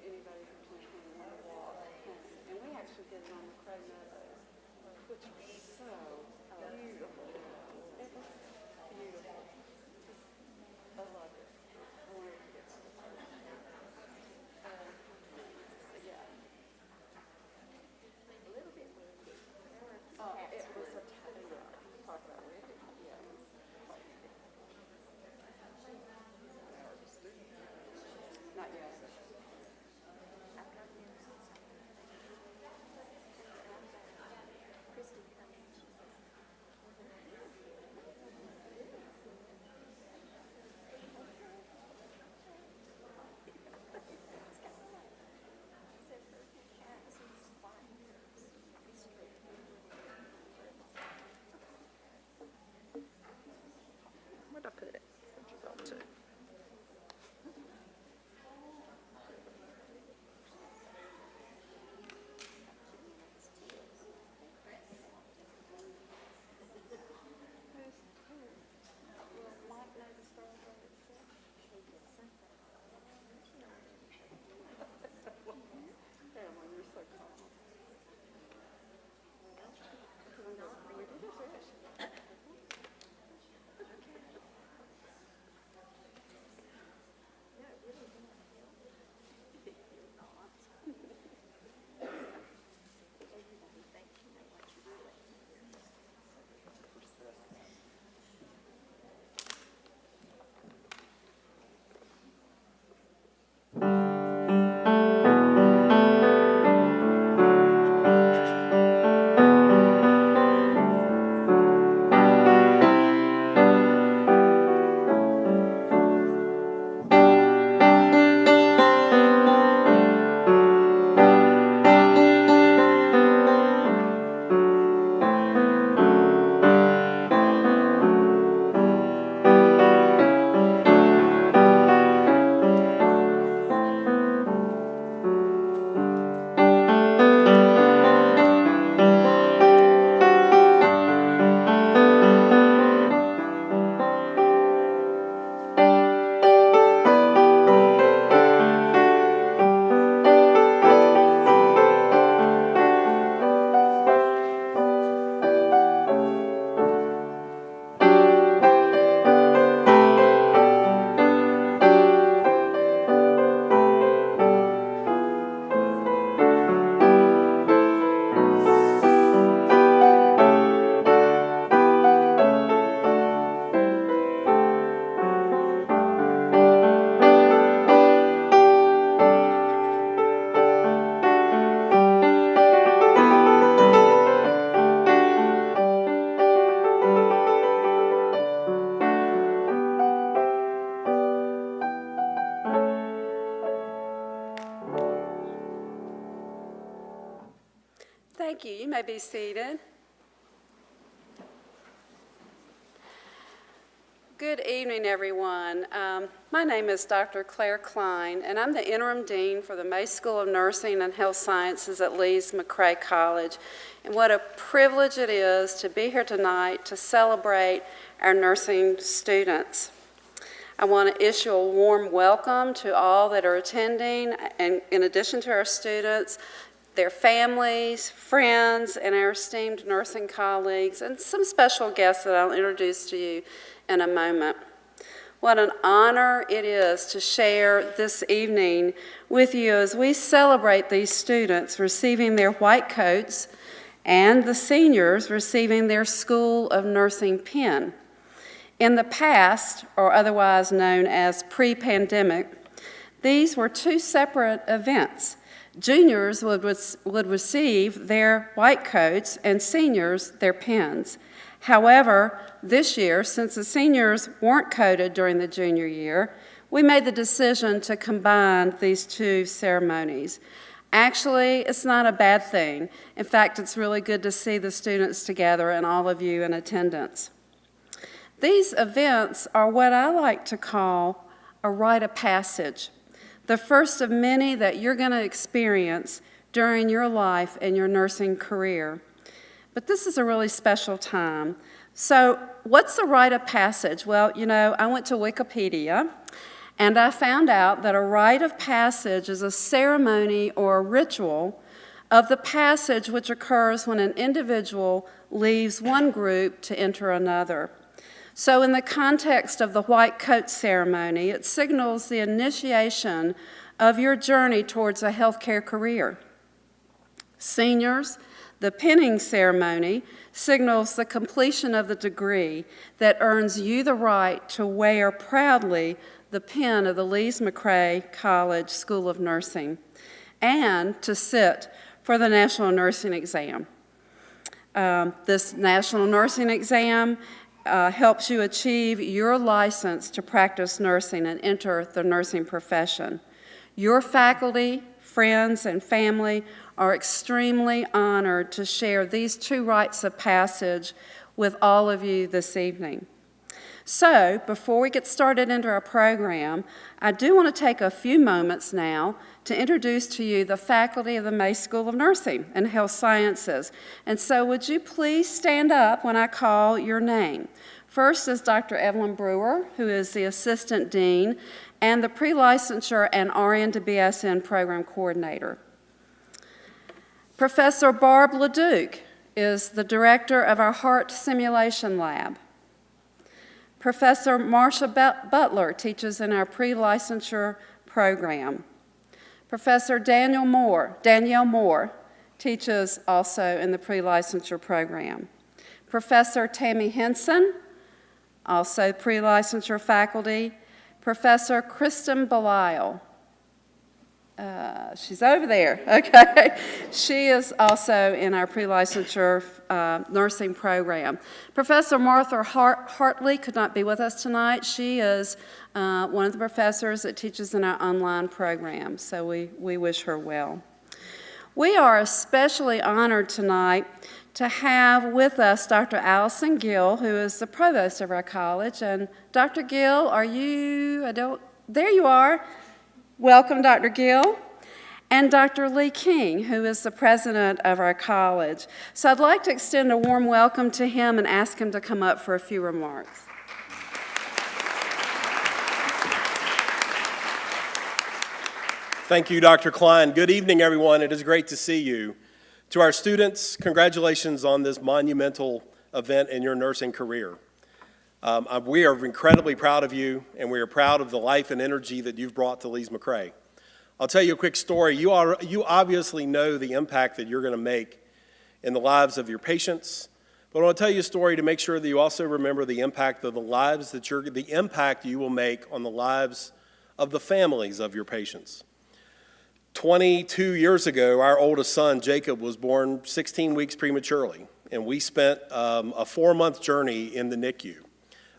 anybody from 2020 want to walk home. And we actually did it on McRae Meadows, which was so beautiful. It was beautiful. I loved it. I wanted to get some. Yeah. A little bit windy. It was a talk about windy. Yeah. Not yet. Christy coming, she says, Where'd I put it? Where'd you go to? Caroline, you're so calm. We did it. Thank you. You may be seated. Good evening, everyone. My name is Dr. Claire Klein, and I'm the Interim Dean for the May School of Nursing and Health Sciences at Lees-McRae College. And what a privilege it is to be here tonight to celebrate our nursing students. I want to issue a warm welcome to all that are attending, and in addition to our students, their families, friends, and our esteemed nursing colleagues, and some special guests that I'll introduce to you in a moment. What an honor it is to share this evening with you as we celebrate these students receiving their white coats and the seniors receiving their School of Nursing pin. In the past, or otherwise known as pre-pandemic, these were two separate events. Juniors would receive their white coats and seniors their pins. However, this year, since the seniors weren't coated during the junior year, we made the decision to combine these two ceremonies. Actually, it's not a bad thing. In fact, it's really good to see the students together and all of you in attendance. These events are what I like to call a rite of passage, the first of many that you're going to experience during your life and your nursing career. But this is a really special time. So what's the rite of passage? Well, you know, I went to Wikipedia, And I found out that a rite of passage is a ceremony or a ritual of the passage which occurs when an individual leaves one group to enter another. So in the context of the white coat ceremony, it signals the initiation of your journey towards a healthcare career. Seniors, the pinning ceremony signals the completion of the degree that earns you the right to wear proudly the pin of the Lees-McRae College School of Nursing and to sit for the National Nursing Exam. This National Nursing Exam helps you achieve your license to practice nursing and enter the nursing profession. Your faculty, friends, and family are extremely honored to share these two rites of passage with all of you this evening. So, before we get started into our program, I do want to take a few moments now to introduce to you the faculty of the May School of Nursing and Health Sciences. And so, would you please stand up when I call your name? First is Dr. Evelyn Brewer, who is the Assistant Dean and the Pre-Licensure and RN to BSN Program Coordinator. Professor Barb LeDuc is the Director of our Heart Simulation Lab. Professor Marcia Butler teaches in our pre-licensure program. Professor Danielle Moore teaches also in the pre-licensure program. Professor Tammy Henson, also pre-licensure faculty. Professor Kristen Belisle. She's over there, okay. She is also in our pre-licensure nursing program. Professor Martha Hartley could not be with us tonight. She is one of the professors that teaches in our online program, so we wish her well. We are especially honored tonight to have with us Dr. Allison Gill, who is the provost of our college. And Dr. Gill, there you are. Welcome, Dr. Gill. And Dr. Lee King, who is the president of our college. So I'd like to extend a warm welcome to him and ask him to come up for a few remarks. Thank you, Dr. Klein. Good evening, everyone. It is great to see you. To our students, congratulations on this monumental event in your nursing career. We are incredibly proud of you, and we are proud of the life and energy that you've brought to Lees-McRae. I'll tell you a quick story. You obviously know the impact that you're going to make in the lives of your patients, but I want to tell you a story to make sure that you also remember the impact of the impact you will make on the lives of the families of your patients. 22 years ago, our oldest son, Jacob, was born 16 weeks prematurely, and we spent a 4-month journey in the NICU.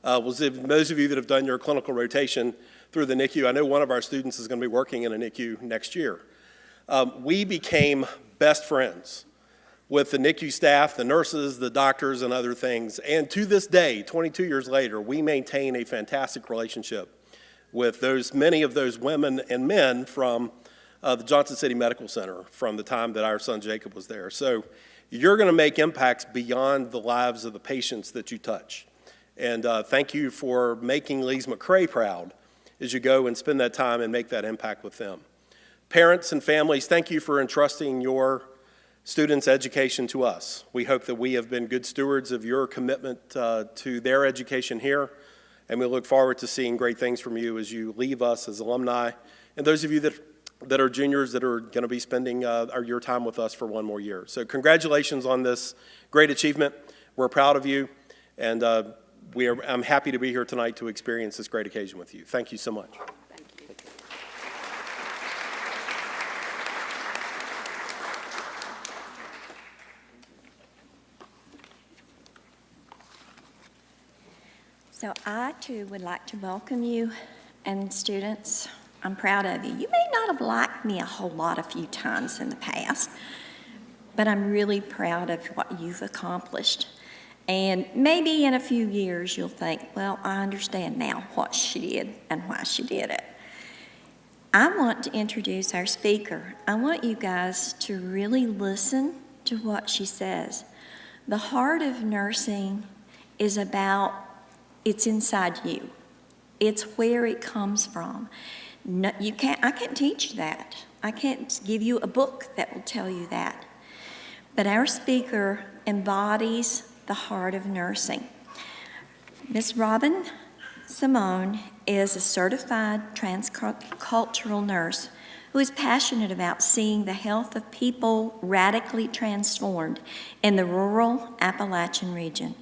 Those of you that have done your clinical rotation through the NICU, I know one of our students is going to be working in a NICU next year. We became best friends with the NICU staff, the nurses, the doctors, and other things. And to this day, 22 years later, we maintain a fantastic relationship with many of those women and men from the Johnson City Medical Center from the time that our son Jacob was there. So you're going to make impacts beyond the lives of the patients that you touch. And thank you for making Lees-McRae proud as you go and spend that time and make that impact with them. Parents and families, thank you for entrusting your students' education to us. We hope that we have been good stewards of your commitment to their education here, and we look forward to seeing great things from you as you leave us as alumni, and those of you that are juniors that are going to be spending your time with us for one more year. So congratulations on this great achievement. We're proud of you, and I'm happy to be here tonight to experience this great occasion with you. Thank you so much. Thank you. So I, too, would like to welcome you, and students, I'm proud of you. You may not have liked me a whole lot a few times in the past, but I'm really proud of what you've accomplished. And maybe in a few years you'll think, well, I understand now what she did and why she did it. I want to introduce our speaker. I want you guys to really listen to what she says. The heart of nursing is it's inside you. It's where it comes from. No, I can't teach you that. I can't give you a book that will tell you that. But our speaker embodies the heart of nursing. Ms. Robin Simone is a certified transcultural nurse who is passionate about seeing the health of people radically transformed in the rural Appalachian region.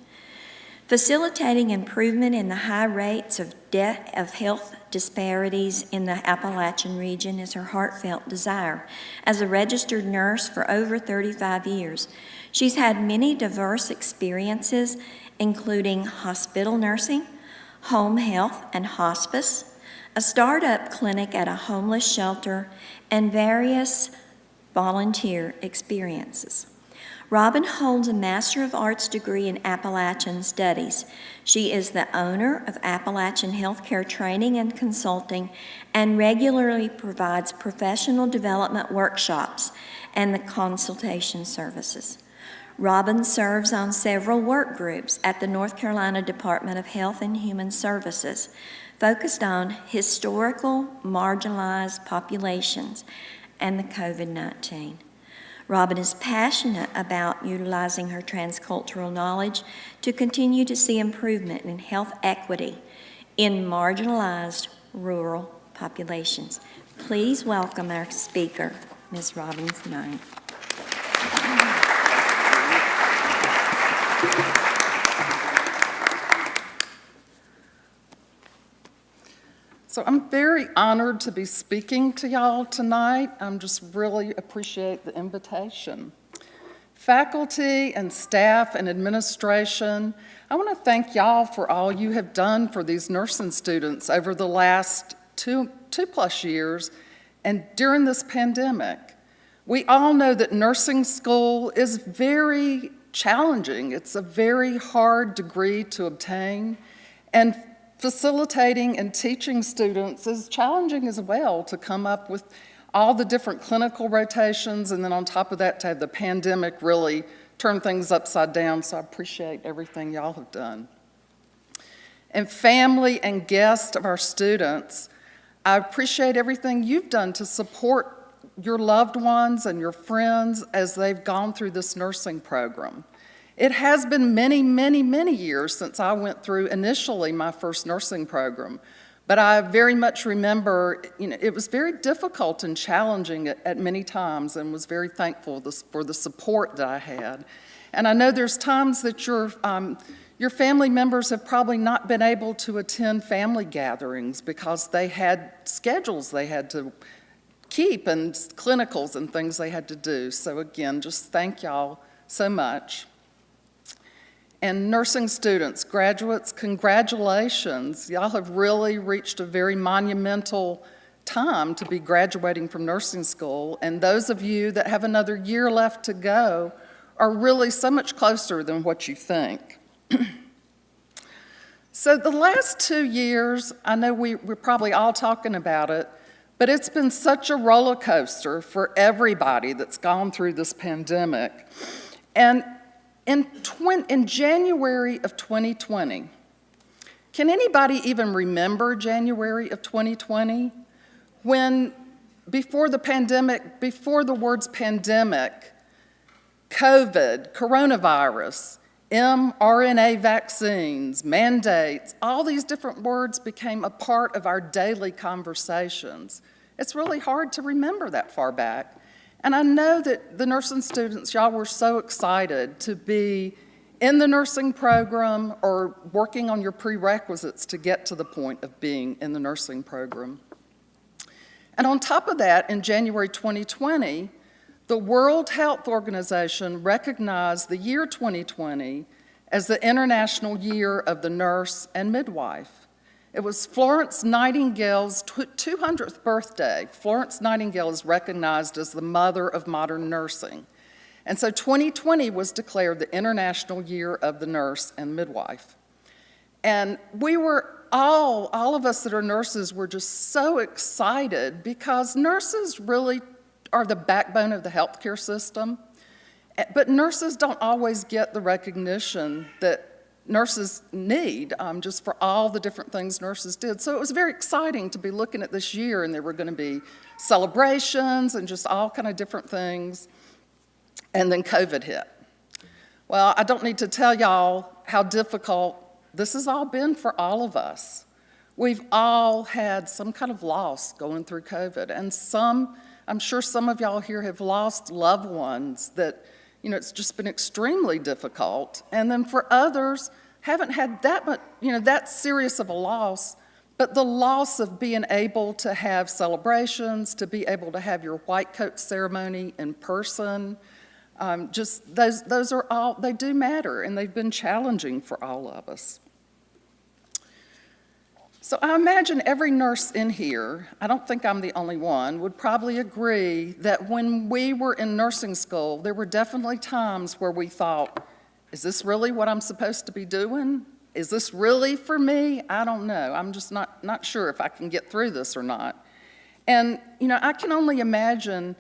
Facilitating improvement in the high rates of health disparities in the Appalachian region is her heartfelt desire. As a registered nurse for over 35 years, she's had many diverse experiences, including hospital nursing, home health and hospice, a startup clinic at a homeless shelter, and various volunteer experiences. Robin holds a Master of Arts degree in Appalachian Studies. She is the owner of Appalachian Healthcare Training and Consulting and regularly provides professional development workshops and the consultation services. Robin serves on several work groups at the North Carolina Department of Health and Human Services, focused on historical marginalized populations and the COVID-19. Robin is passionate about utilizing her transcultural knowledge to continue to see improvement in health equity in marginalized rural populations. Please welcome our speaker, Ms. Robin Simone. So I'm very honored to be speaking to y'all tonight. I'm just really appreciate the invitation. Faculty and staff and administration, I want to thank y'all for all you have done for these nursing students over the last two plus years and during this pandemic. We all know that nursing school is very challenging. It's a very hard degree to obtain, and facilitating and teaching students is challenging as well, to come up with all the different clinical rotations, and then on top of that to have the pandemic really turn things upside down. So I appreciate everything y'all have done. And family and guests of our students, I appreciate everything you've done to support your loved ones and your friends as they've gone through this nursing program. It has been many, many, many years since I went through initially my first nursing program, but I very much remember, it was very difficult and challenging at many times, and was very thankful for the support that I had. And I know there's times that your family members have probably not been able to attend family gatherings because they had schedules they had to keep and clinicals and things they had to do. So again, just thank y'all so much. And nursing students, graduates, congratulations. Y'all have really reached a very monumental time to be graduating from nursing school. And those of you that have another year left to go are really so much closer than what you think. So the last 2 years, I know we're probably all talking about it, but it's been such a roller coaster for everybody that's gone through this pandemic. And in January of 2020, can anybody even remember January of 2020? When, before the pandemic, before the words pandemic, COVID, coronavirus, mRNA vaccines, mandates, all these different words became a part of our daily conversations. It's really hard to remember that far back. And I know that the nursing students, y'all were so excited to be in the nursing program or working on your prerequisites to get to the point of being in the nursing program. And on top of that, in January 2020, the World Health Organization recognized the year 2020 as the International Year of the Nurse and Midwife. It was Florence Nightingale's 200th birthday. Florence Nightingale is recognized as the mother of modern nursing. And so 2020 was declared the International Year of the Nurse and Midwife. And we were all of us that are nurses were just so excited, because nurses really are the backbone of the healthcare system. But nurses don't always get the recognition that nurses need, just for all the different things nurses did. So it was very exciting to be looking at this year, and there were going to be celebrations and just all kind of different things. And then COVID hit. Well, I don't need to tell y'all how difficult this has all been for all of us. We've all had some kind of loss going through COVID, and I'm sure some of y'all here have lost loved ones that, it's just been extremely difficult. And then for others, haven't had that much, that serious of a loss, but the loss of being able to have celebrations, to be able to have your white coat ceremony in person, just those are all, they do matter, and they've been challenging for all of us. So I imagine every nurse in here, I don't think I'm the only one, would probably agree that when we were in nursing school, there were definitely times where we thought, is this really what I'm supposed to be doing? Is this really for me? I don't know. I'm just not sure if I can get through this or not. And, I can only imagine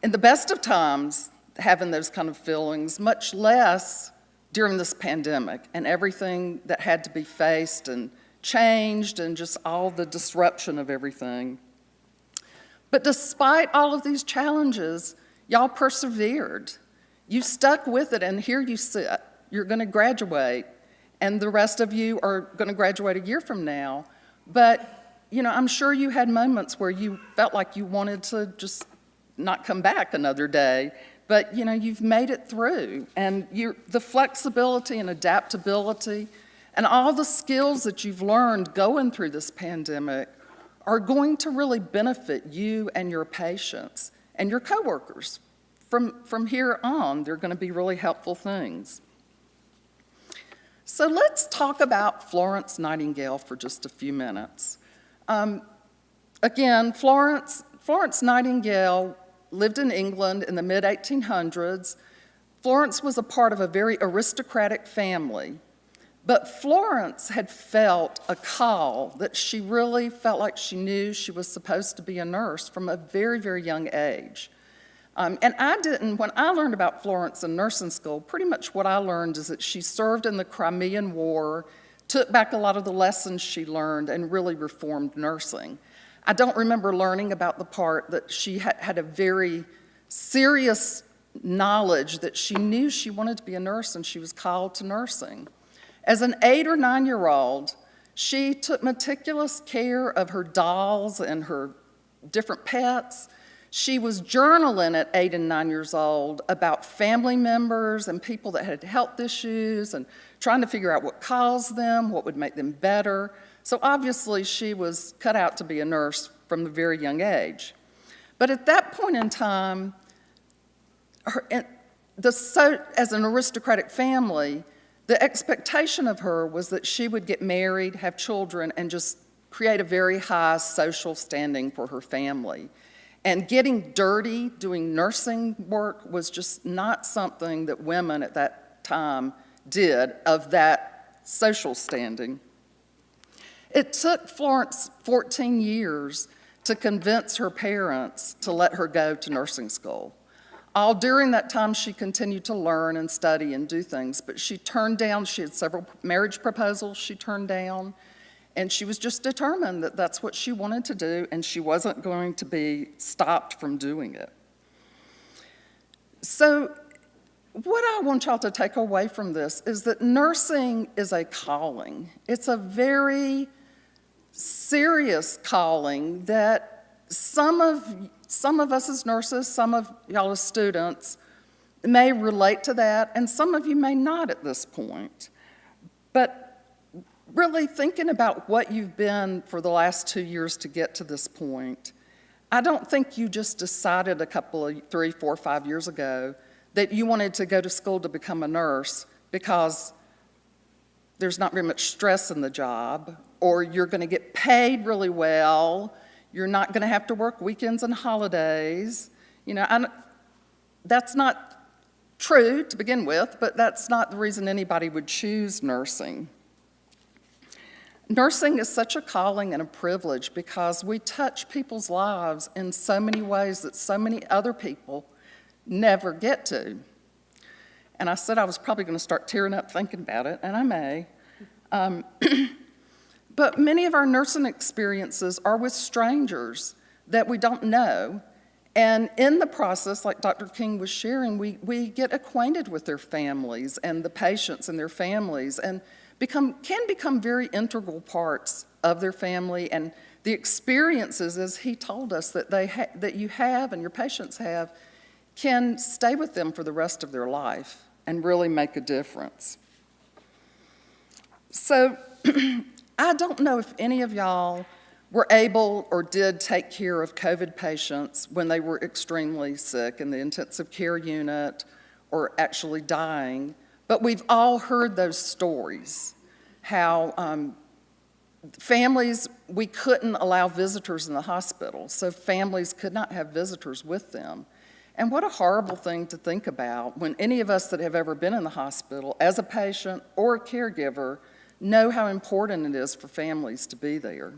in the best of times having those kind of feelings, much less during this pandemic and everything that had to be faced and changed and just all the disruption of everything. But despite all of these challenges, y'all persevered. You stuck with it, and here you sit. You're going to graduate, and the rest of you are going to graduate a year from now. But, I'm sure you had moments where you felt like you wanted to just not come back another day. But, you've made it through, and the flexibility and adaptability and all the skills that you've learned going through this pandemic are going to really benefit you and your patients and your coworkers. From here on, they're going to be really helpful things. So let's talk about Florence Nightingale for just a few minutes. Again, Florence Nightingale lived in England in the mid-1800s. Florence was a part of a very aristocratic family. But Florence had felt a call that she really felt like she knew she was supposed to be a nurse from a very, very young age. And when I learned about Florence in nursing school, pretty much what I learned is that she served in the Crimean War, took back a lot of the lessons she learned, and really reformed nursing. I don't remember learning about the part that she had a very serious knowledge that she knew she wanted to be a nurse and she was called to nursing. As an 8 or 9-year-old, she took meticulous care of her dolls and her different pets. She was journaling at 8 and 9 years old about family members and people that had health issues and trying to figure out what caused them, what would make them better. So obviously she was cut out to be a nurse from a very young age. But at that point in time, as an aristocratic family, the expectation of her was that she would get married, have children, and just create a very high social standing for her family. And getting dirty, doing nursing work, was just not something that women at that time did of that social standing. It took Florence 14 years to convince her parents to let her go to nursing school. All during that time, she continued to learn and study and do things, but she had several marriage proposals she turned down, and she was just determined that that's what she wanted to do, and she wasn't going to be stopped from doing it. So what I want y'all to take away from this is that nursing is a calling. It's a very serious calling that some of us as nurses, some of y'all as students may relate to that, and some of you may not at this point. But really thinking about what you've been for the last 2 years to get to this point, I don't think you just decided a couple of 3, 4, 5 years ago that you wanted to go to school to become a nurse because there's not very much stress in the job, or you're going to get paid really well, you're not going to have to work weekends and holidays. That's not true to begin with, but that's not the reason anybody would choose nursing. Nursing is such a calling and a privilege because we touch people's lives in so many ways that so many other people never get to. And I said I was probably going to start tearing up thinking about it, and I may. But many of our nursing experiences are with strangers that we don't know. And in the process, like Dr. King was sharing, we get acquainted with their families and the patients and their families, and can become very integral parts of their family, and the experiences, as he told us, that you have and your patients have can stay with them for the rest of their life and really make a difference. So I don't know if any of y'all were able or did take care of COVID patients when they were extremely sick in the intensive care unit or actually dying, but we've all heard those stories, how families, we couldn't allow visitors in the hospital, so families could not have visitors with them. And what a horrible thing to think about when any of us that have ever been in the hospital as a patient or a caregiver know how important it is for families to be there.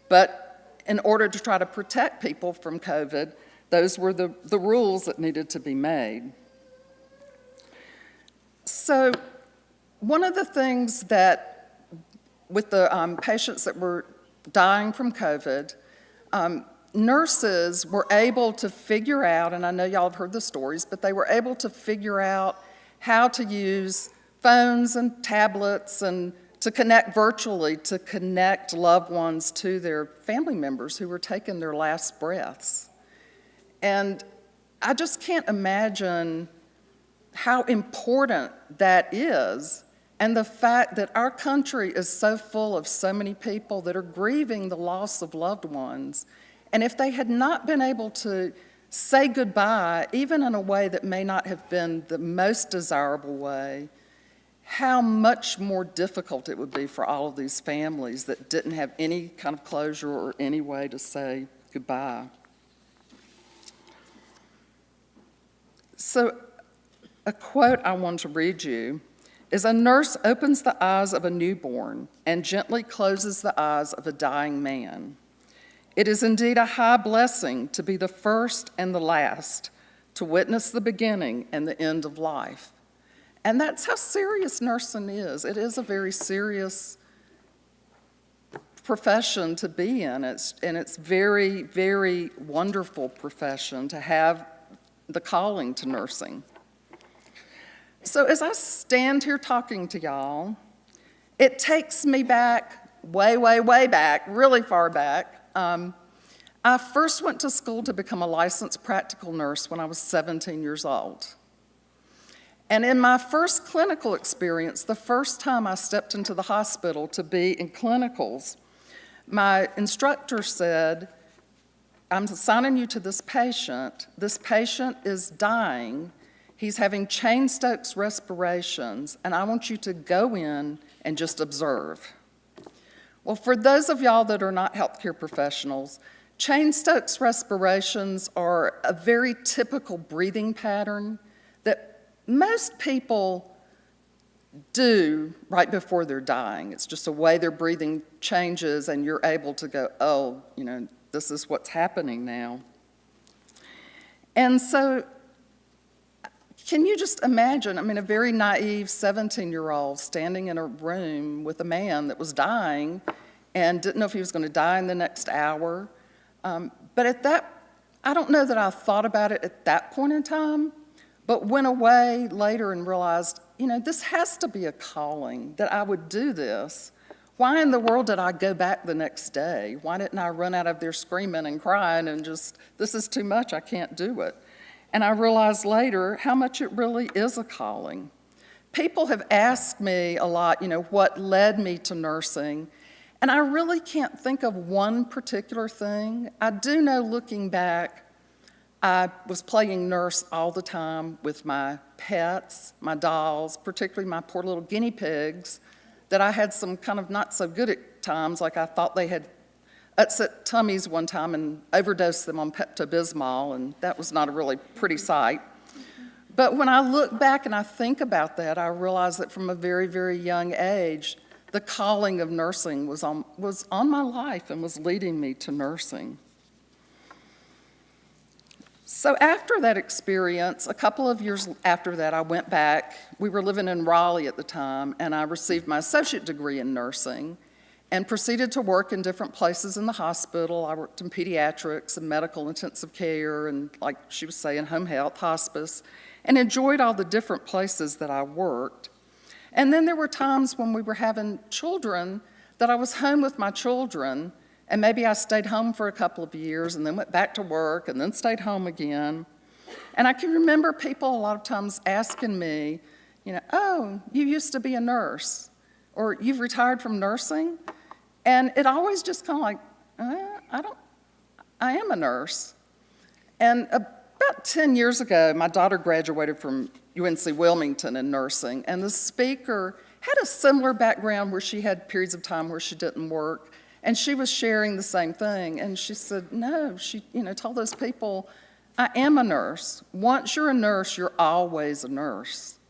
But in order to try to protect people from COVID, those were the rules that needed to be made. So one of the things that, with the patients that were dying from COVID, nurses were able to figure out, and I know y'all have heard the stories, but they were able to figure out how to use phones and tablets and to connect virtually, to connect loved ones to their family members who were taking their last breaths. And I just can't imagine how important that is, and the fact that our country is so full of so many people that are grieving the loss of loved ones. And if they had not been able to say goodbye, even in a way that may not have been the most desirable way, how much more difficult it would be for all of these families that didn't have any kind of closure or any way to say goodbye. So a quote I want to read you is, "A nurse opens the eyes of a newborn and gently closes the eyes of a dying man. It is indeed a high blessing to be the first and the last, to witness the beginning and the end of life." And that's how serious nursing is. It is a very serious profession to be in. It's very, very wonderful profession to have the calling to nursing. So as I stand here talking to y'all, it takes me back, way, way, way back, really far back. I first went to school to become a licensed practical nurse when I was 17 years old. And in my first clinical experience, the first time I stepped into the hospital to be in clinicals, my instructor said, "I'm assigning you to this patient. This patient is dying. He's having Cheyne-Stokes respirations, and I want you to go in and just observe." Well, for those of y'all that are not healthcare professionals, Cheyne-Stokes respirations are a very typical breathing pattern that most people do right before they're dying. It's just a way their breathing changes, and you're able to go, oh, this is what's happening now. And so can you just imagine, a very naive 17-year-old standing in a room with a man that was dying and didn't know if he was going to die in the next hour. But at that, I don't know that I thought about it at that point in time, but went away later and realized, this has to be a calling, that I would do this. Why in the world did I go back the next day? Why didn't I run out of there screaming and crying and just, this is too much, I can't do it? And I realized later how much it really is a calling. People have asked me a lot, what led me to nursing, and I really can't think of one particular thing. I do know, looking back, I was playing nurse all the time with my pets, my dolls, particularly my poor little guinea pigs, that I had some kind of not so good at times, like I thought they had upset tummies one time and overdosed them on Pepto-Bismol, and that was not a really pretty sight. But when I look back and I think about that, I realize that from a very, very young age, the calling of nursing was on my life and was leading me to nursing. So after that experience, a couple of years after that, I went back. We were living in Raleigh at the time, and I received my associate degree in nursing and proceeded to work in different places in the hospital. I worked in pediatrics and medical intensive care and, like she was saying, home health, hospice, and enjoyed all the different places that I worked. And then there were times when we were having children that I was home with my children, and maybe I stayed home for a couple of years and then went back to work and then stayed home again. And I can remember people a lot of times asking me, oh, you used to be a nurse, or you've retired from nursing? And it always just kind of like, I am a nurse. And about 10 years ago, my daughter graduated from UNC Wilmington in nursing, and the speaker had a similar background where she had periods of time where she didn't work, and she was sharing the same thing. And she said, no, she told those people, I am a nurse. Once you're a nurse, you're always a nurse.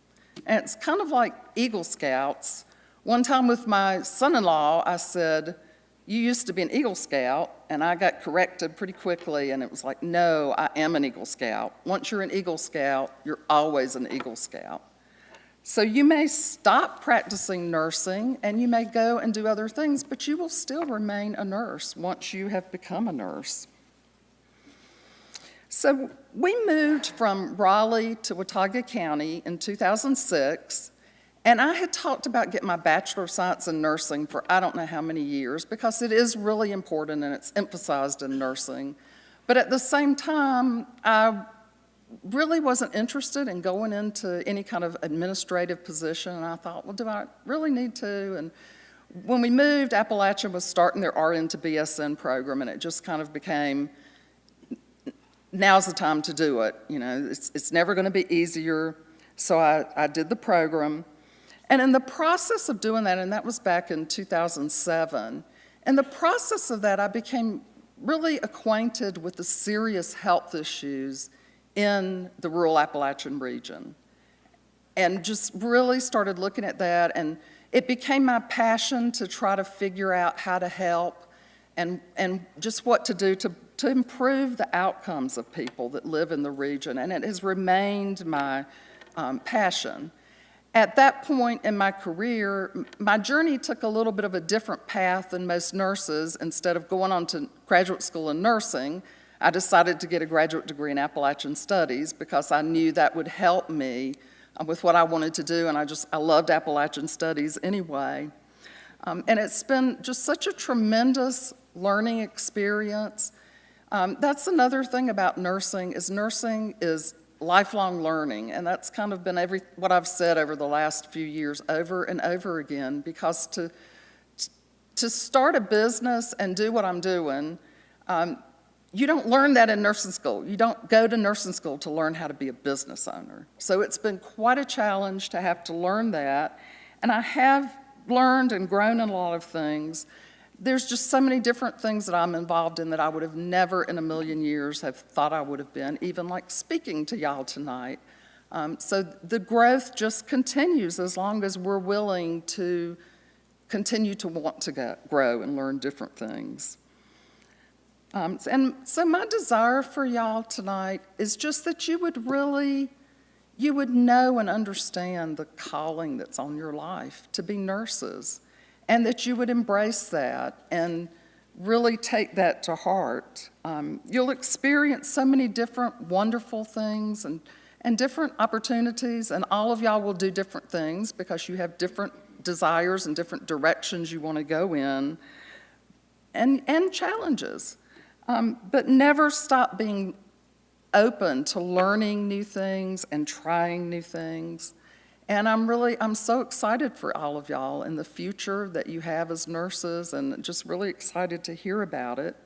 And it's kind of like Eagle Scouts. One time with my son-in-law, I said, you used to be an Eagle Scout, and I got corrected pretty quickly, and it was like, no, I am an Eagle Scout. Once you're an Eagle Scout, you're always an Eagle Scout. So you may stop practicing nursing, and you may go and do other things, but you will still remain a nurse once you have become a nurse. So we moved from Raleigh to Watauga County in 2006, and I had talked about getting my Bachelor of Science in Nursing for I don't know how many years, because it is really important and it's emphasized in nursing. But at the same time, I really wasn't interested in going into any kind of administrative position, and I thought, well, do I really need to? And when we moved, Appalachian was starting their RN to BSN program, and it just kind of became, now's the time to do it. It's never going to be easier, so I did the program. And in the process of doing that, and that was back in 2007, in the process of that, I became really acquainted with the serious health issues in the rural Appalachian region, and just really started looking at that, and it became my passion to try to figure out how to help and just what to do to improve the outcomes of people that live in the region, and it has remained my passion. At that point in my career, my journey took a little bit of a different path than most nurses. Instead of going on to graduate school in nursing, I decided to get a graduate degree in Appalachian Studies because I knew that would help me with what I wanted to do, and I loved Appalachian Studies anyway. And it's been just such a tremendous learning experience. That's another thing about nursing is lifelong learning, and that's kind of been what I've said over the last few years over and over again, because to start a business and do what I'm doing, you don't learn that in nursing school. You don't go to nursing school to learn how to be a business owner. So it's been quite a challenge to have to learn that, and I have learned and grown in a lot of things. There's just so many different things that I'm involved in that I would have never in a million years have thought I would have been, even like speaking to y'all tonight. So the growth just continues as long as we're willing to continue to want to grow and learn different things. And so my desire for y'all tonight is just that you would know and understand the calling that's on your life to be nurses, and that you would embrace that and really take that to heart. You'll experience so many different wonderful things and different opportunities, and all of y'all will do different things because you have different desires and different directions you want to go in, and challenges. But never stop being open to learning new things and trying new things. And I'm so excited for all of y'all in the future that you have as nurses, and just really excited to hear about it.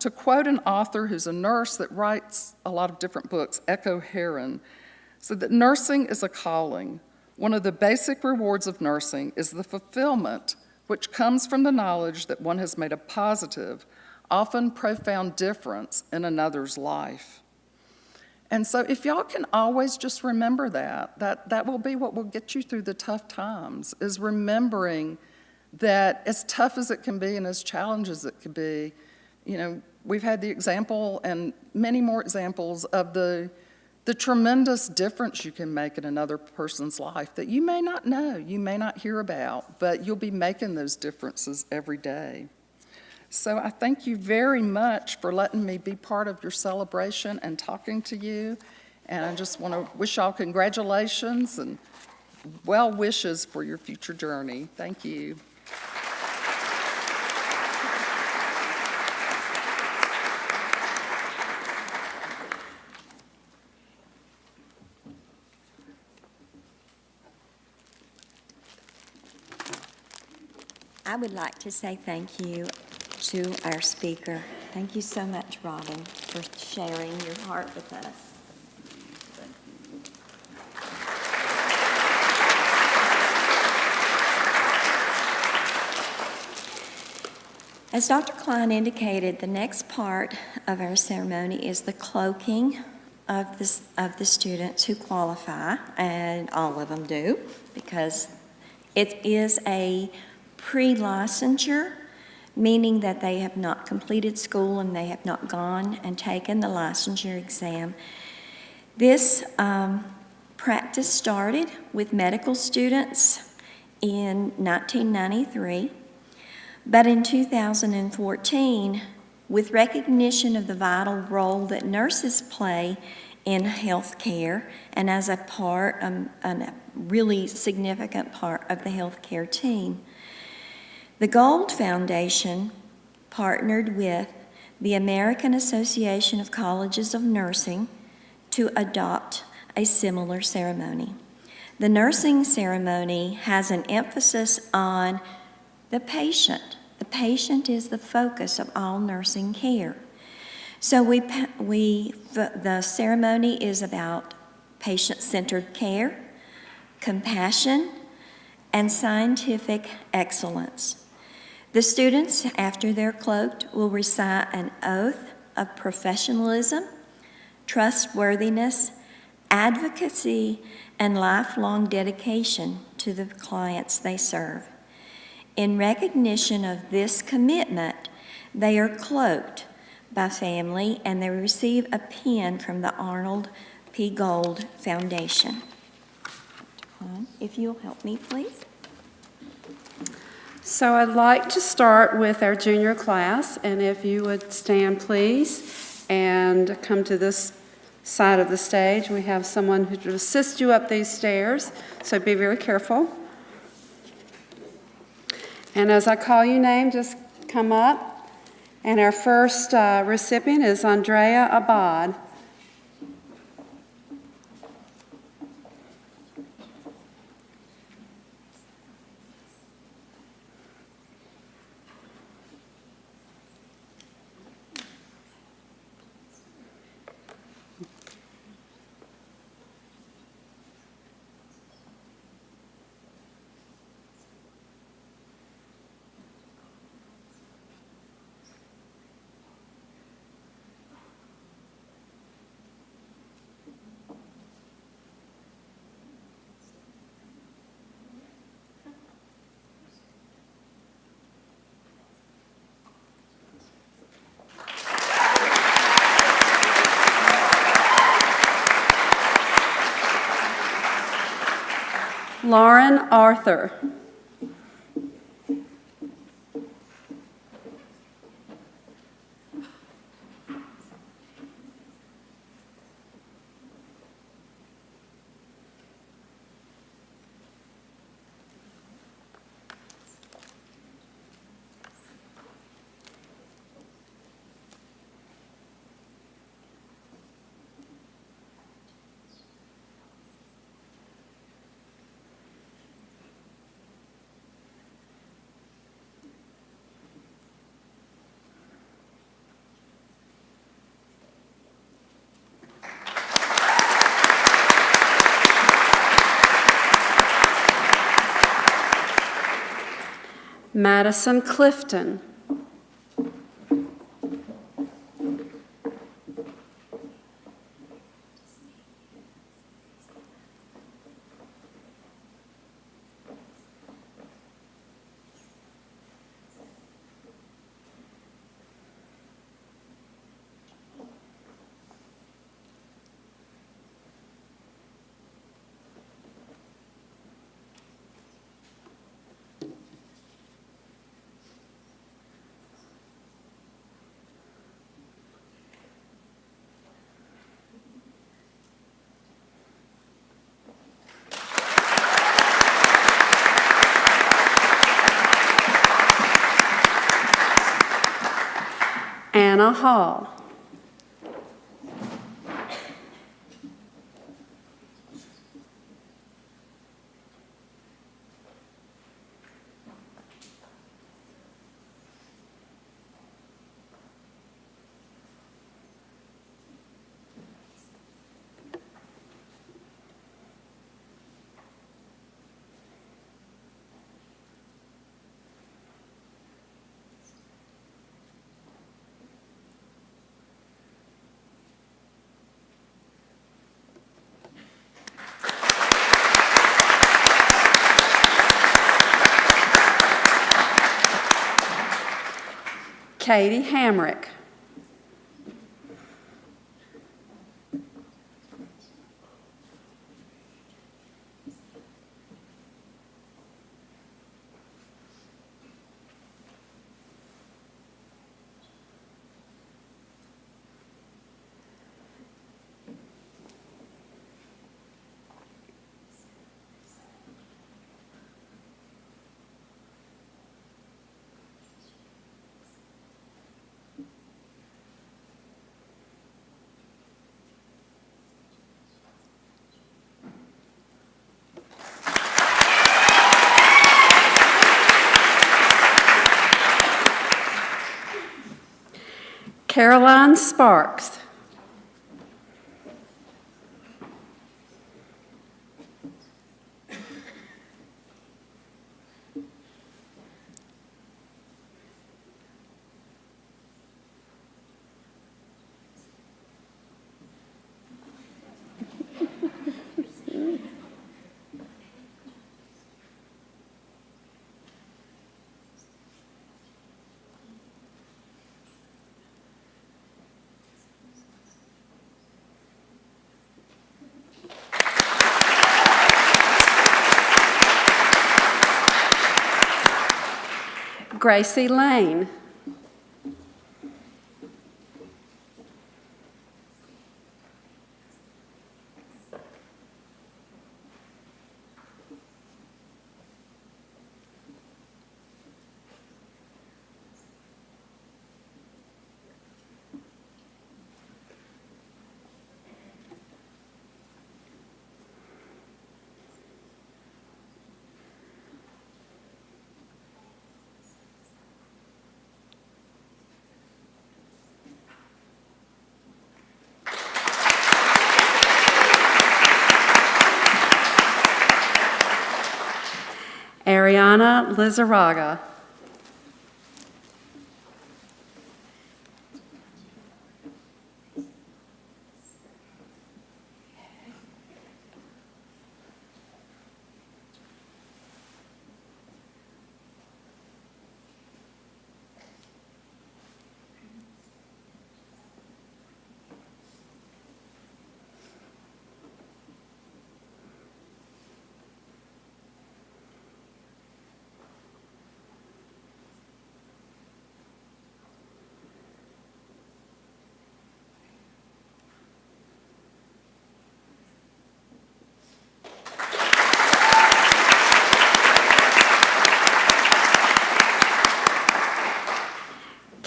To quote an author who's a nurse that writes a lot of different books, Echo Heron, said that nursing is a calling. One of the basic rewards of nursing is the fulfillment which comes from the knowledge that one has made a positive, often profound difference in another's life. And so if y'all can always just remember that will be what will get you through the tough times, is remembering that as tough as it can be and as challenging as it can be, we've had the example and many more examples of the tremendous difference you can make in another person's life that you may not know, you may not hear about, but you'll be making those differences every day. So I thank you very much for letting me be part of your celebration and talking to you. And I just want to wish y'all congratulations and well wishes for your future journey. Thank you. I would like to say thank you to our speaker. Thank you so much, Robin, for sharing your heart with us. As Dr. Klein indicated, the next part of our ceremony is the cloaking of the students who qualify, and all of them do, because it is a pre-licensure, meaning that they have not completed school and they have not gone and taken the licensure exam. This practice started with medical students in 1993, but in 2014, with recognition of the vital role that nurses play in health care and as a really significant part of the healthcare team, the Gold Foundation partnered with the American Association of Colleges of Nursing to adopt a similar ceremony. The nursing ceremony has an emphasis on the patient. The patient is the focus of all nursing care. So the ceremony is about patient-centered care, compassion, and scientific excellence. The students, after they're cloaked, will recite an oath of professionalism, trustworthiness, advocacy, and lifelong dedication to the clients they serve. In recognition of this commitment, they are cloaked by family and they receive a pin from the Arnold P. Gold Foundation. If you'll help me, please. So I'd like to start with our junior class, and if you would stand, please, and come to this side of the stage. We have someone who will assist you up these stairs, so be very careful. And as I call your name, just come up. And our first recipient is Andrea Abad. Lauren Arthur. Madison Clifton. Anna Hall. Katie Hamrick. Caroline Sparks. Gracie Lane. Ariana Lizarraga.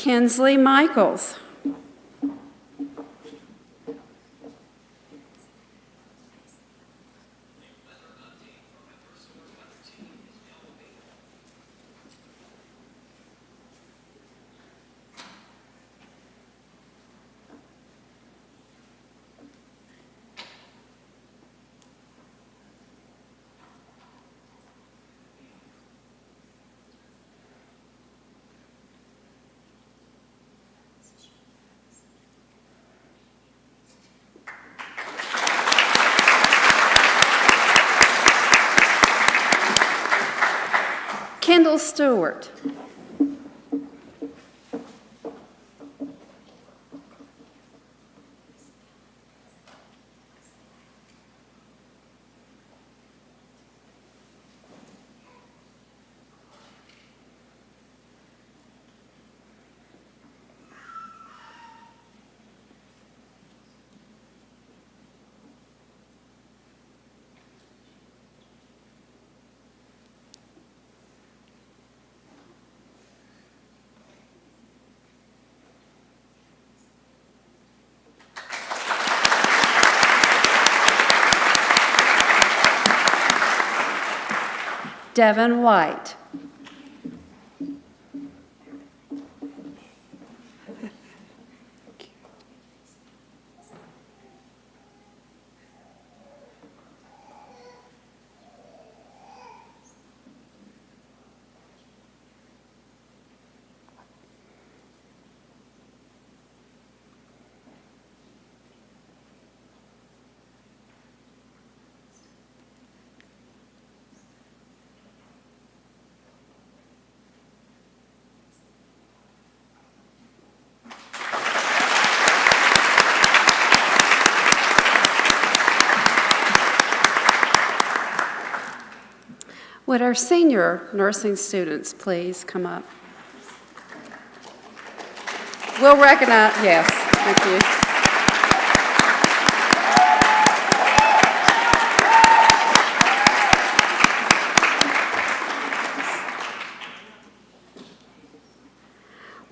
Kinsley Michaels. Kendall Stewart. Devin White. Would our senior nursing students please come up? We'll recognize, yes, thank you.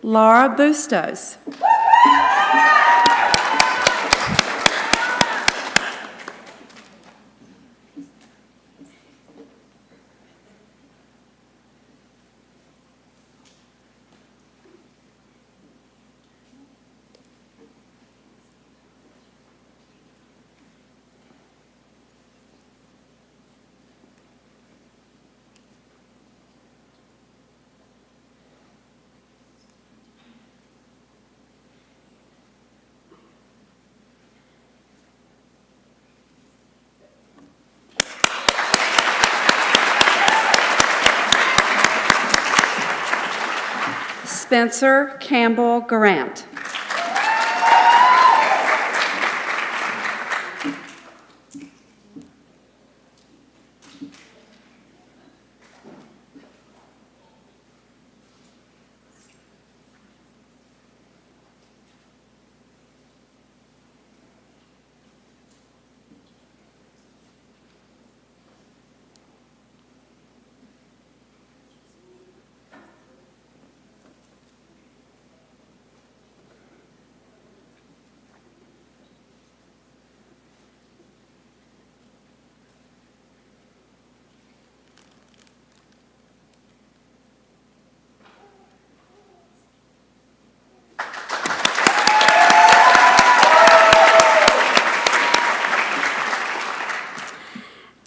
Laura Bustos. Spencer Campbell Garant.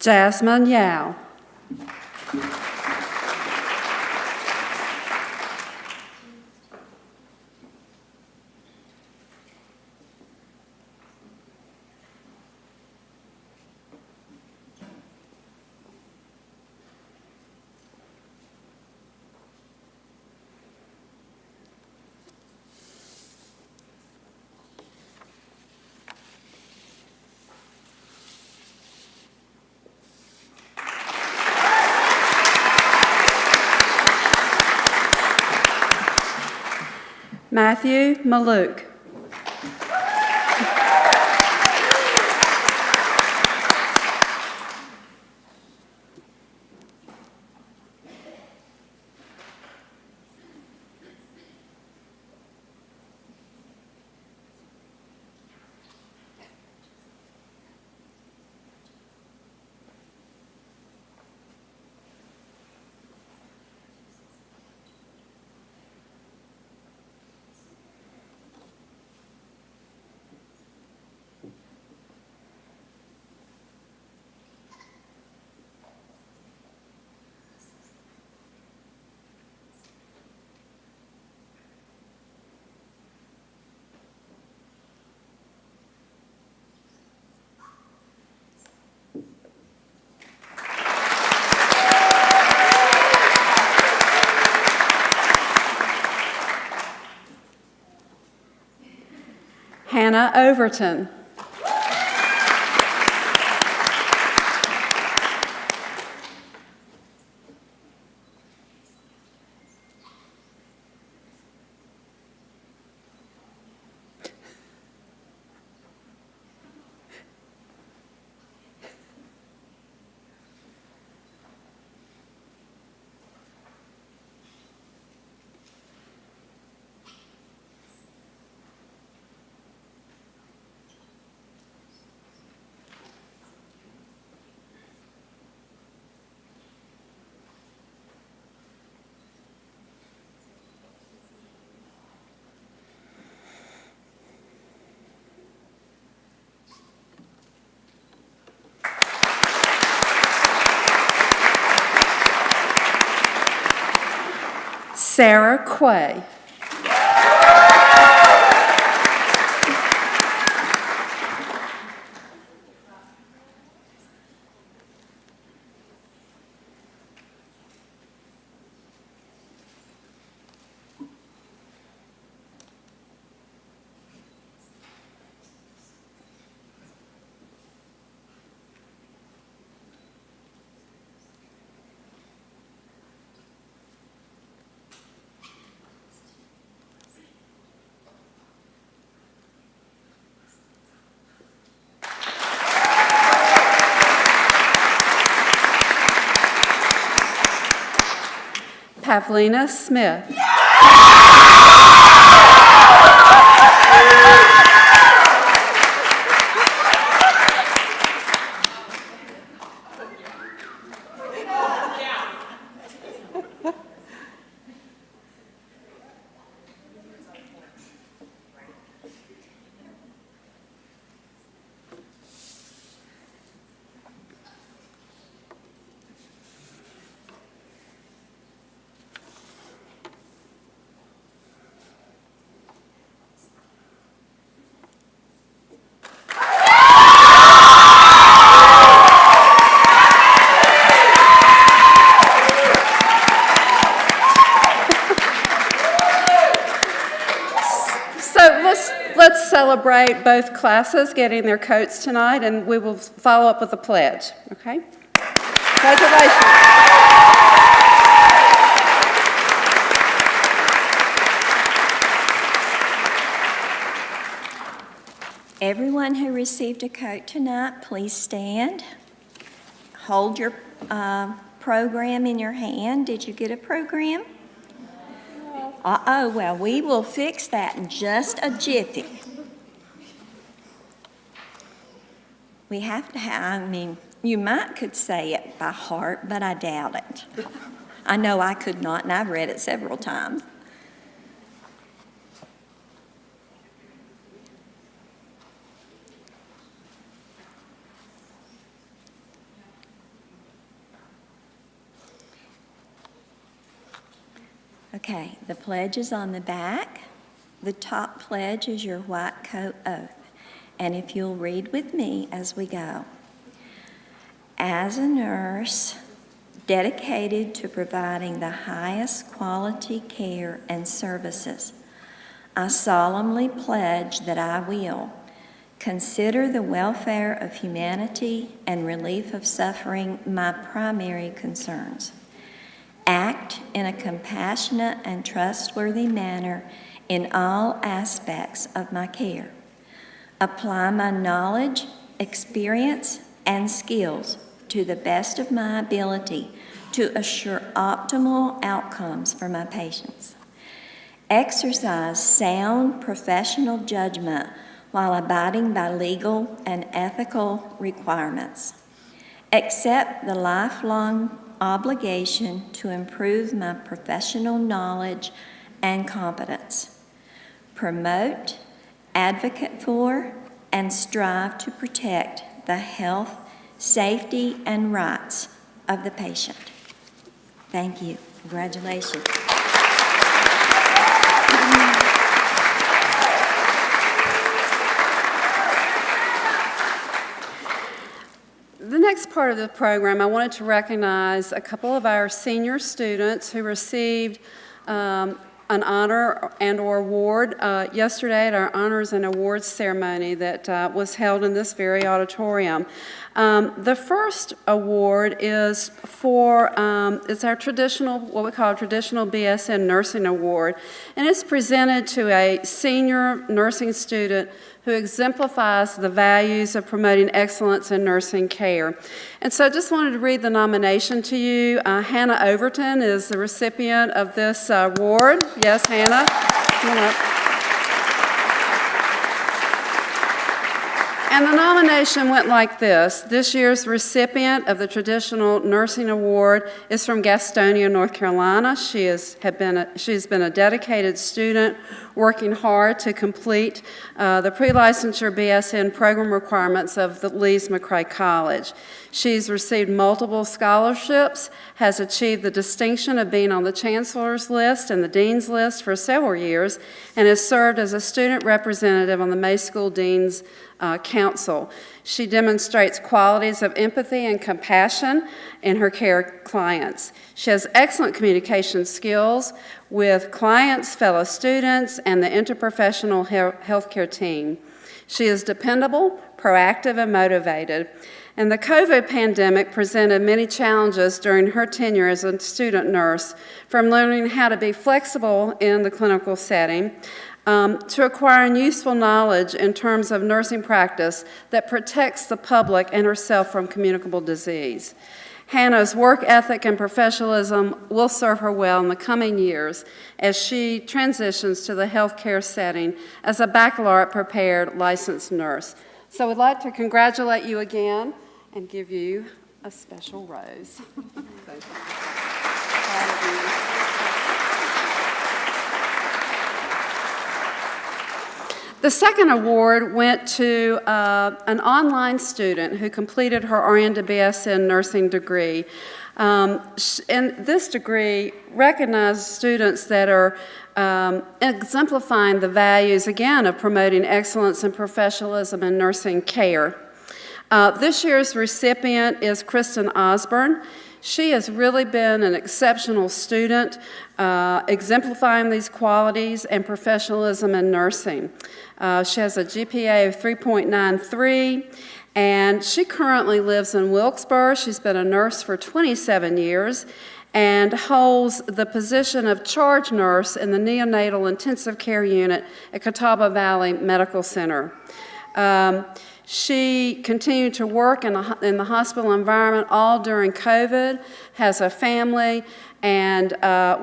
Jasmine Yao. Matthew Maluk. Hannah Overton. Sarah Quay. Pavlina Smith. Let's celebrate both classes getting their coats tonight, and we will follow up with a pledge, okay? Congratulations. Everyone who received a coat tonight, please stand. Hold your program in your hand. Did you get a program? Uh-oh, well, we will fix that in just a jiffy. We have to have, you could say it by heart, but I doubt it. I know I could not, and I've read it several times. Okay, the pledge is on the back. The top pledge is your white coat oath. And if you'll read with me as we go. As a nurse dedicated to providing the highest quality care and services, I solemnly pledge that I will consider the welfare of humanity and relief of suffering my primary concerns. Act in a compassionate and trustworthy manner in all aspects of my care. Apply my knowledge, experience, and skills to the best of my ability to assure optimal outcomes for my patients. Exercise sound professional judgment while abiding by legal and ethical requirements. Accept the lifelong obligation to improve my professional knowledge and competence. Promote, advocate for, and strive to protect the health, safety, and rights of the patient. Thank you. Congratulations. The next part of the program, I wanted to recognize a couple of our senior students who received an honor and/or award yesterday at our honors and awards ceremony that was held in this very auditorium. The first award is for, it's our traditional, what we call a traditional BSN Nursing Award, and it's presented to a senior nursing student who exemplifies the values of promoting excellence in nursing care. And so I just wanted to read the nomination to you. Hannah Overton is the recipient of this award. Yes, Hannah, come on up. And the nomination went like this. This year's recipient of the Traditional Nursing Award is from Gastonia, North Carolina. She's been a dedicated student working hard to complete the pre-licensure BSN program requirements of the Lees-McRae College. She's received multiple scholarships, has achieved the distinction of being on the Chancellor's list and the Dean's list for several years, and has served as a student representative on the May School Dean's Council. She demonstrates qualities of empathy and compassion in her care of clients. She has excellent communication skills with clients, fellow students, and the interprofessional healthcare team. She is dependable, proactive, and motivated. And the COVID pandemic presented many challenges during her tenure as a student nurse, from learning how to be flexible in the clinical setting, to acquiring useful knowledge in terms of nursing practice that protects the public and herself from communicable disease. Hannah's work ethic and professionalism will serve her well in the coming years as she transitions to the healthcare setting as a baccalaureate-prepared licensed nurse. So we'd like to congratulate you again and give you a special rose. Thank you. Proud of you. The second award went to an online student who completed her RN to BSN nursing degree. And this degree recognizes students that are exemplifying the values, again, of promoting excellence and professionalism in nursing care. This year's recipient is Kristen Osborne. She has really been an exceptional student, exemplifying these qualities and professionalism in nursing. She has a GPA of 3.93, and she currently lives in Wilkesboro. She's been a nurse for 27 years and holds the position of charge nurse in the neonatal intensive care unit at Catawba Valley Medical Center. She continued to work in the hospital environment all during COVID, has a family, and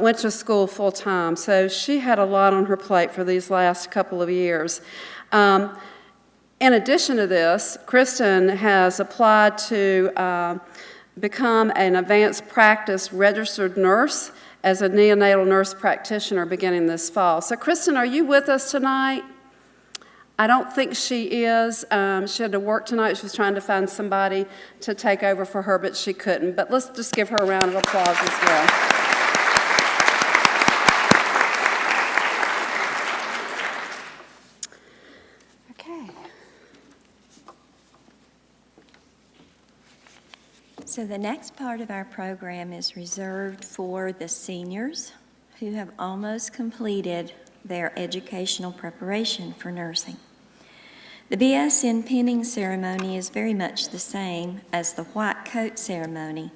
went to school full-time. So she had a lot on her plate for these last couple of years. In addition to this, Kristen has applied to become an advanced practice registered nurse as a neonatal nurse practitioner beginning this fall. So Kristen, are you with us tonight? I don't think she is. She had to work tonight. She was trying to find somebody to take over for her, but she couldn't. But let's just give her a round of applause as well. Okay. So the next part of our program is reserved for the seniors who have almost completed their educational preparation for nursing. The Bsn Pinning Ceremony is very much the same as the white coat ceremony,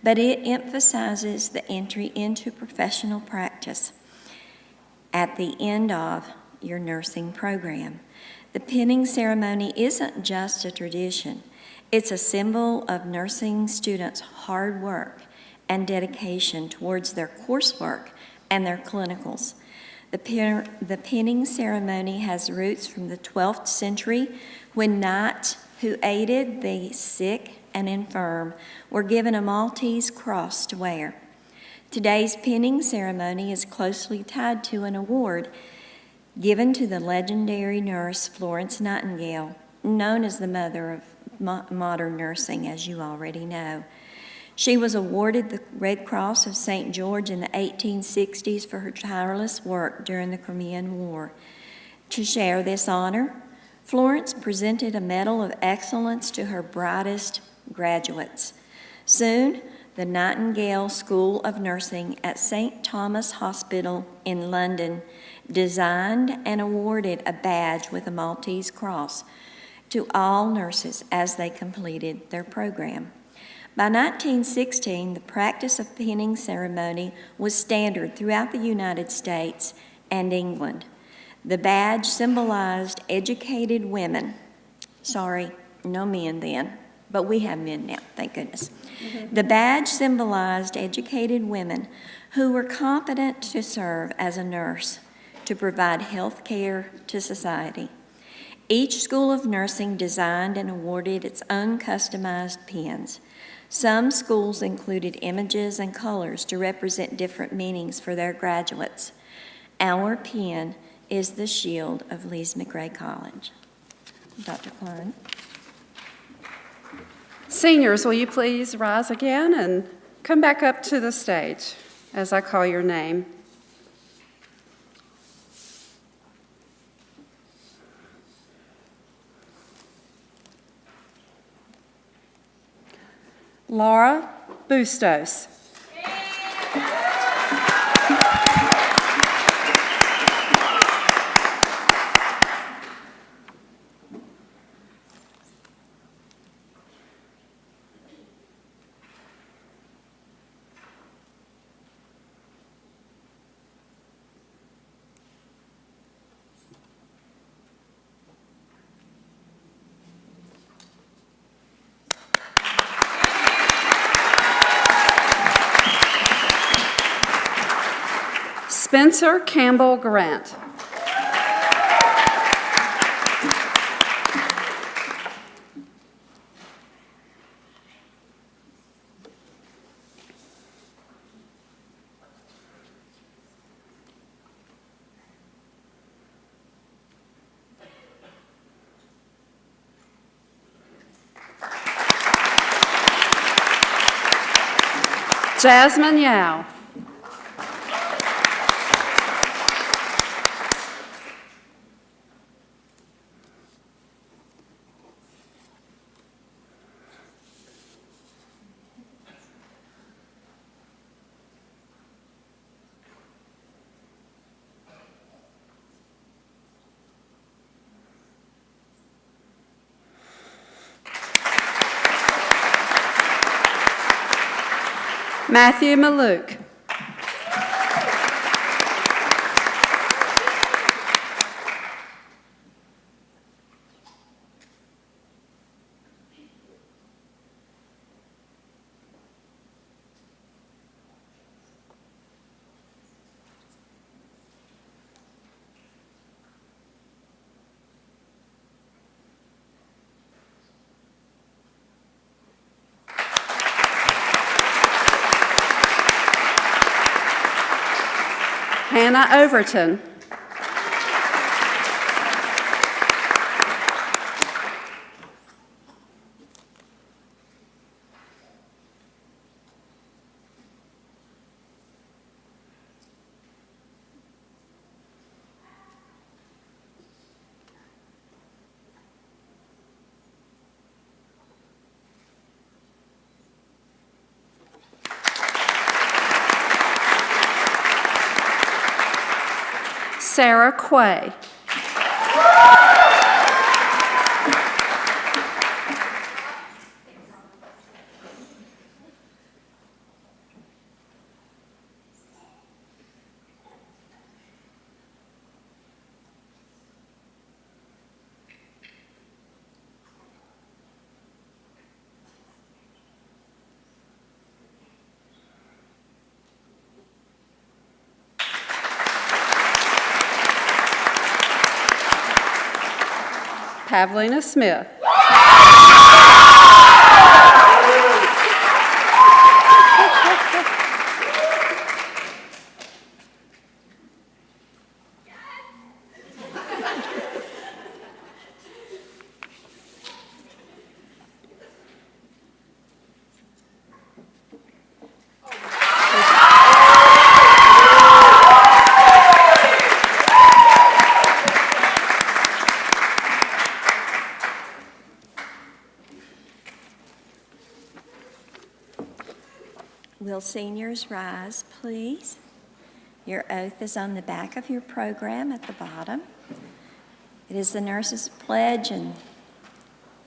but it emphasizes the entry into professional practice at the end of your nursing program. The pinning ceremony isn't just a tradition. It's a symbol of nursing students' hard work and dedication towards their coursework and their clinicals. The pinning ceremony has roots from the 12th century when knights who aided the sick and infirm were given a Maltese cross to wear. Today's pinning ceremony is closely tied to an award given to the legendary nurse Florence Nightingale, known as the mother of modern nursing, as you already know. She was awarded the Red Cross of St. George in the 1860s for her tireless work during the Crimean War. To share this honor, Florence presented a Medal of Excellence to her brightest graduates. Soon, the Nightingale School of Nursing at St. Thomas Hospital in London designed and awarded a badge with a Maltese cross to all nurses as they completed their program. By 1916, the practice of pinning ceremony was standard throughout the United States and England. The badge symbolized educated women. Sorry, no men then, but we have men now, thank goodness. The badge symbolized educated women who were competent to serve as a nurse to provide health care to society. Each School of Nursing designed and awarded its own customized pins. Some schools included images and colors to represent different meanings for their graduates. Our pin is the shield of Lees-McRae College. Dr. Klein. Seniors, will you please rise again and come back up to the stage as I call your name. Laura Bustos. Spencer Campbell Grant. Jasmine Yao. Matthew Maluk. Hannah Overton. Sarah Quay. Pavlina Smith. Will seniors rise, please? Your oath is on the back of your program at the bottom. It is the nurse's pledge, and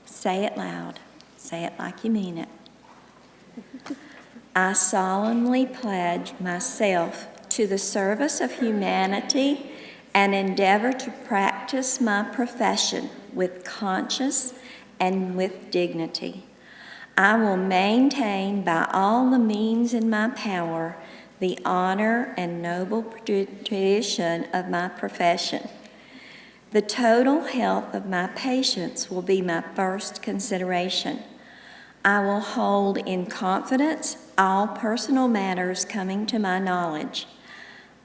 say it loud. Say it like you mean it. I solemnly pledge myself to the service of humanity and endeavor to practice my profession with conscience and with dignity. I will maintain by all the means in my power the honor and noble tradition of my profession. The total health of my patients will be my first consideration. I will hold in confidence all personal matters coming to my knowledge.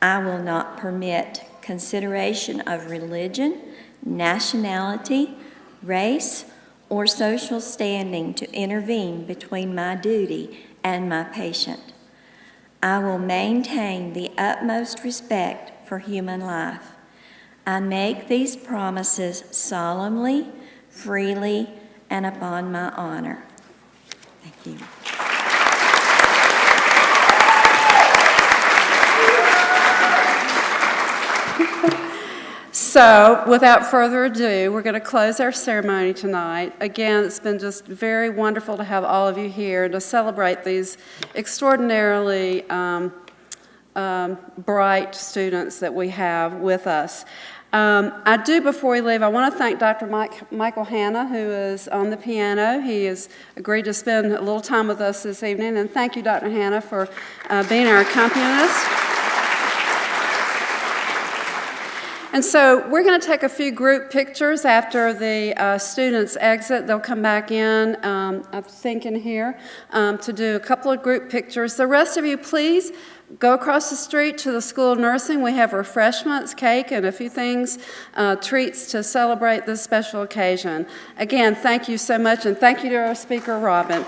I will not permit consideration of religion, nationality, race, or social standing to intervene between my duty and my patient. I will maintain the utmost respect for human life. I make these promises solemnly, freely, and upon my honor. Thank you. So, without further ado, we're going to close our ceremony tonight. Again, it's been just very wonderful to have all of you here and to celebrate these extraordinarily bright students that we have with us. I do, before we leave, I want to thank Dr. Michael Hanna, who is on the piano. He has agreed to spend a little time with us this evening, and thank you, Dr. Hanna, for being our accompanist. And so we're going to take a few group pictures after the students exit. They'll come back in, I think in here, to do a couple of group pictures. The rest of you, please go across the street to the School of Nursing. We have refreshments, cake, and a few things, treats to celebrate this special occasion. Again, thank you so much, and thank you to our speaker, Robin.